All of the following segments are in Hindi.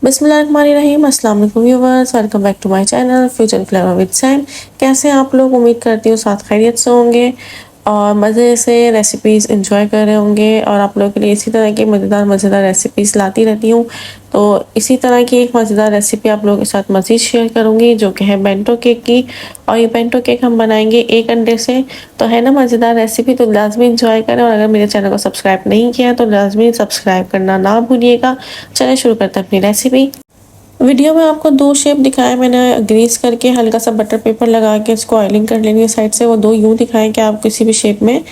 बिस्मिल्लाहिर्रहमानिर्रहीम। अस्सलाम वालेकुम viewers, welcome back to my channel future flavour with Sam. कैसे हैं आप लोग? उम्मीद करती हूँ साथ खैरियत से होंगे और मज़े से रेसिपीज़ इंजॉय कर रहे होंगे। और आप लोगों के लिए इसी तरह की मज़ेदार रेसिपीज़ लाती रहती हूँ। तो इसी तरह की एक मज़ेदार रेसिपी आप लोगों के साथ मज़ीद शेयर करूँगी, जो कि है बेंटो केक की। और ये बेंटो केक हम बनाएंगे एक अंडे से। तो है ना मज़ेदार रेसिपी, तो लाजमी इंजॉय करें। और अगर मेरे चैनल को सब्सक्राइब नहीं किया तो लाजमी सब्सक्राइब करना ना भूलिएगा। चलिए शुरू करते हैं अपनी रेसिपी। वीडियो में आपको दो शेप दिखाए मैंने। ग्रीस करके हल्का सा बटर पेपर लगा के इसको ऑयलिंग कर लेनी है साइड से। वो दो यूँ दिखाएं कि आप किसी भी शेप में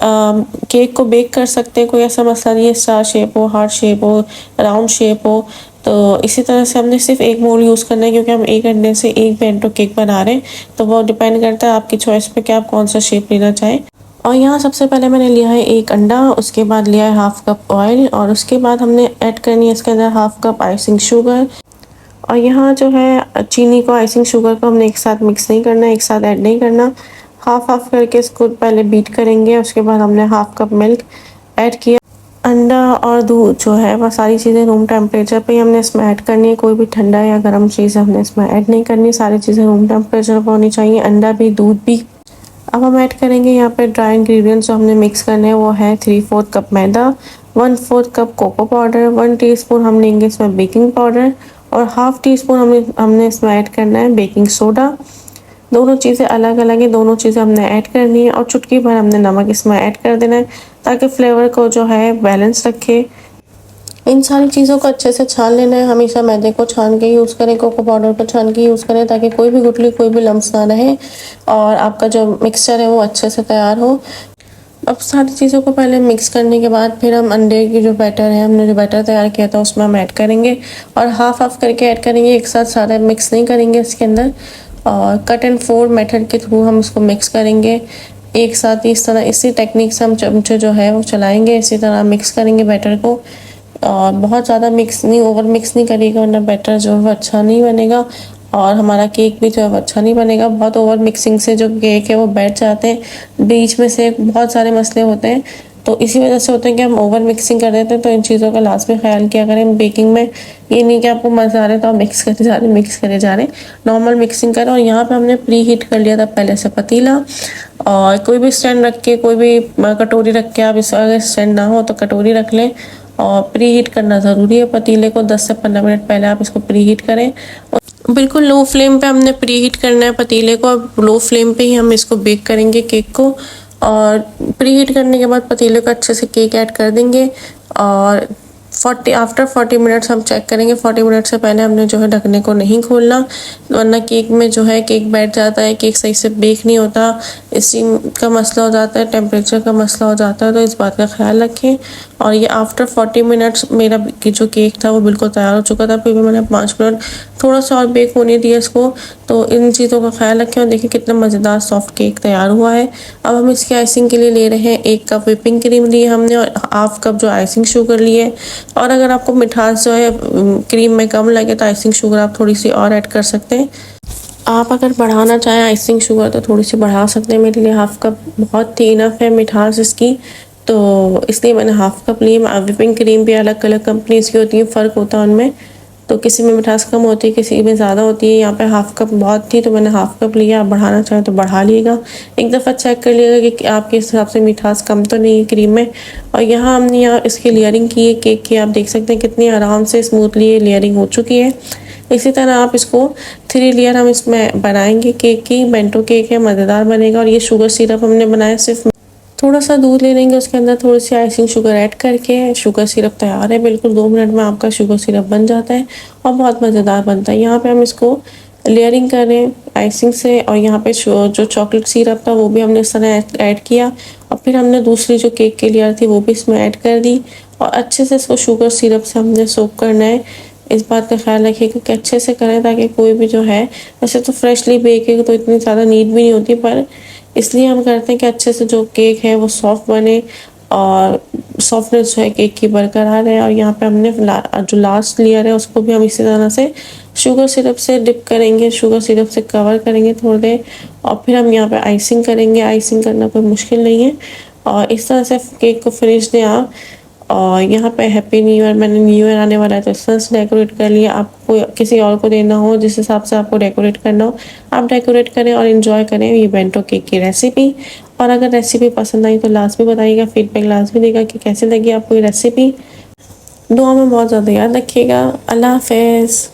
केक को बेक कर सकते हैं। कोई ऐसा मसला नहीं है, स्टार शेप हो, हार्ट शेप हो, राउंड शेप हो। तो इसी तरह से हमने सिर्फ एक मोल्ड यूज़ करना है, क्योंकि हम एक अंडे से एक बेंटो केक बना रहे हैं। तो वो डिपेंड करता है आपकी चॉइस पे कि आप कौन सा शेप लेना चाहें। और यहाँ सबसे पहले मैंने लिया है एक अंडा, उसके बाद लिया है हाफ कप ऑयल, और उसके बाद हमने ऐड करनी है इसके अंदर हाफ कप आइसिंग शुगर। और यहाँ जो है चीनी को, आइसिंग शुगर को हमने एक साथ मिक्स नहीं करना, एक साथ ऐड नहीं करना। हाफ हाफ करके इसको पहले बीट करेंगे। उसके बाद हमने हाफ कप मिल्क ऐड किया। अंडा और दूध जो है वह सारी चीज़ें रूम टेम्परेचर पे ही हमने इसमें ऐड करनी है। कोई भी ठंडा या गर्म चीज़ हमने इसमें ऐड नहीं करनी। सारी चीज़ें रूम टेम्परेचर पर होनी चाहिए, अंडा भी, दूध भी। अब हम ऐड करेंगे यहाँ पे ड्राई इंग्रेडिएंट्स जो हमने मिक्स करने हैं। वो है 3/4 कप मैदा, 1/4 कप कोको पाउडर, 1 टीस्पून हम लेंगे इसमें बेकिंग पाउडर, और हाफ टी स्पून हमने इसमें ऐड करना है बेकिंग सोडा। दोनों चीज़ें अलग अलग है, दोनों चीज़ें हमने ऐड करनी है। और चुटकी भर हमने नमक इसमें ऐड कर देना है, ताकि फ्लेवर को जो है बैलेंस रखे। इन सारी चीज़ों को अच्छे से छान लेना है। हमेशा मैदे को छान के यूज़ करें, कोको पाउडर को छान के यूज़ करें, ताकि कोई भी गुठली, कोई भी लम्स ना रहे और आपका जो मिक्सचर है वो अच्छे से तैयार हो। अब सारी चीज़ों को पहले मिक्स करने के बाद फिर हम अंडे की जो बैटर है, हमने जो बैटर तैयार किया था उसमें हम ऐड करेंगे, और हाफ हाफ करके ऐड करेंगे, एक साथ सारा मिक्स नहीं करेंगे इसके अंदर। और कट एंड फोल्ड मेथड के थ्रू हम इसको मिक्स करेंगे एक साथ ही। इस तरह इसी टेक्निक से हम चमचे जो है वो चलाएंगे, इसी तरह मिक्स करेंगे बैटर को। और बहुत ज़्यादा मिक्स नहीं, ओवर मिक्स नहीं करिएगा, वरना बैटर जो है वो अच्छा नहीं बनेगा और हमारा केक भी जो है वो अच्छा नहीं बनेगा। बहुत ओवर मिक्सिंग से जो केक है वो बैठ जाते हैं, बीच में से बहुत सारे मसले होते हैं। तो इसी वजह से होते हैं कि हम ओवर मिक्सिंग कर देते हैं। तो इन चीज़ों का लास्ट में ख्याल किया करें बेकिंग में। ये नहीं कि आपको मज़ा आ रहा है तो आप मिक्स करे जा रहे हैं, नॉर्मल मिक्सिंग करें। और यहाँ पे हमने प्री हीट कर लिया था पहले से पतीला, और कोई भी स्टैंड रख के, कोई भी कटोरी रख के, आप इस अगर स्टैंड ना हो तो कटोरी रख लें। और प्री हीट करना ज़रूरी है पतीले को, 10 से 15 मिनट पहले आप इसको प्री हीट करें। बिल्कुल लो फ्लेम पे हमने प्री हीट करना है पतीले को। अब लो फ्लेम पे ही हम इसको बेक करेंगे केक को। और प्री हीट करने के बाद पतीले को अच्छे से केक ऐड कर देंगे। और आफ्टर 40 मिनट्स हम चेक करेंगे। 40 मिनट से पहले हमने जो है ढकने को नहीं खोलना, वरना केक में जो है केक बैठ जाता है, केक सही से बेक नहीं होता, स्टीम का मसला हो जाता है, टेम्परेचर का मसला हो जाता है। तो इस बात का ख्याल रखें। और ये आफ्टर 40 मिनट्स मेरा जो केक था वो बिल्कुल तैयार हो चुका था। फिर भी मैंने 5 मिनट थोड़ा सा और बेक होने दिया इसको। तो इन चीज़ों का ख्याल रखें और देखिए कितना मज़ेदार सॉफ्ट केक तैयार हुआ है। अब हम इसकी आइसिंग के लिए ले रहे हैं 1 कप व्हिपिंग क्रीम ली हमने, और हाफ कप जो आइसिंग शुगर लिए। और अगर आपको मिठास जो है क्रीम में कम लगे तो आइसिंग शुगर आप थोड़ी सी और ऐड कर सकते हैं। आप अगर बढ़ाना चाहें आइसिंग शुगर तो थोड़ी सी बढ़ा सकते हैं। मेरे लिए हाफ कप बहुत ही इनफ है मिठास इसकी, तो इसलिए मैंने हाफ कप ली। व्हिपिंग क्रीम भी अलग अलग कंपनीज की होती है, फ़र्क होता है उनमें। तो किसी में मिठास कम होती है, किसी में ज़्यादा होती है। यहाँ पे हाफ कप बहुत थी तो मैंने हाफ कप लिया। आप बढ़ाना चाहें तो बढ़ा लीजिएगा। एक दफ़ा चेक कर लीजिएगा कि आपके हिसाब से मिठास कम तो नहीं है क्रीम में। और यहाँ हमने इसकी लेयरिंग की है केक की, आप देख सकते हैं कितनी आराम से स्मूथली ये लेयरिंग हो चुकी है। इसी तरह आप इसको 3 लेयर हम इसमें बनाएंगे केक की। बेंटो केक है, मज़ेदार बनेगा। और ये शुगर सिरप हमने बनाया, सिर्फ थोड़ा सा दूध ले लेंगे, उसके अंदर थोड़ी सी आइसिंग शुगर ऐड करके शुगर सिरप तैयार है। बिल्कुल 2 मिनट में आपका शुगर सिरप बन जाता है और बहुत मज़ेदार बनता है। यहाँ पे हम इसको लेयरिंग कर रहे हैं आइसिंग से। और यहाँ पे जो चॉकलेट सिरप था वो भी हमने इस तरह ऐड किया। और फिर हमने दूसरी जो केक की लेयर थी वो भी इसमें ऐड कर दी। और अच्छे से इसको शुगर सिरप से हमने सोक करना है। इस बात का ख्याल रखिएगा कि अच्छे से करें, ताकि कोई भी जो है, वैसे तो फ्रेशली बेक है तो इतनी ज़्यादा नीड भी नहीं होती, पर इसलिए हम करते हैं कि अच्छे से जो केक है वो सॉफ्ट बने और सॉफ्टनेस जो है केक की बरकरार है। और यहाँ पे हमने जो लास्ट लेयर है उसको भी हम इसी तरह से शुगर सिरप से डिप करेंगे, शुगर सिरप से कवर करेंगे थोड़ी देर। और फिर हम यहाँ पे आइसिंग करेंगे। आइसिंग करना कोई मुश्किल नहीं है। और इस तरह से केक को फिनिश दें आप। और यहाँ पे हैप्पी न्यू ईयर, मैंने न्यू ईयर आने वाला है तो इस तरह से डेकोरेट कर लिया। आपको किसी और को देना हो, जिस हिसाब से आपको डेकोरेट करना हो आप डेकोरेट करें और इन्जॉय करें ये बेंटो केक की रेसिपी। और अगर रेसिपी पसंद आई तो लास्ट में बताइएगा, फीडबैक लास्ट में देगा कि कैसे लगी आपको ये रेसिपी। दुआ में बहुत ज़्यादा याद रखिएगा। अल्लाह हाफ़िज़।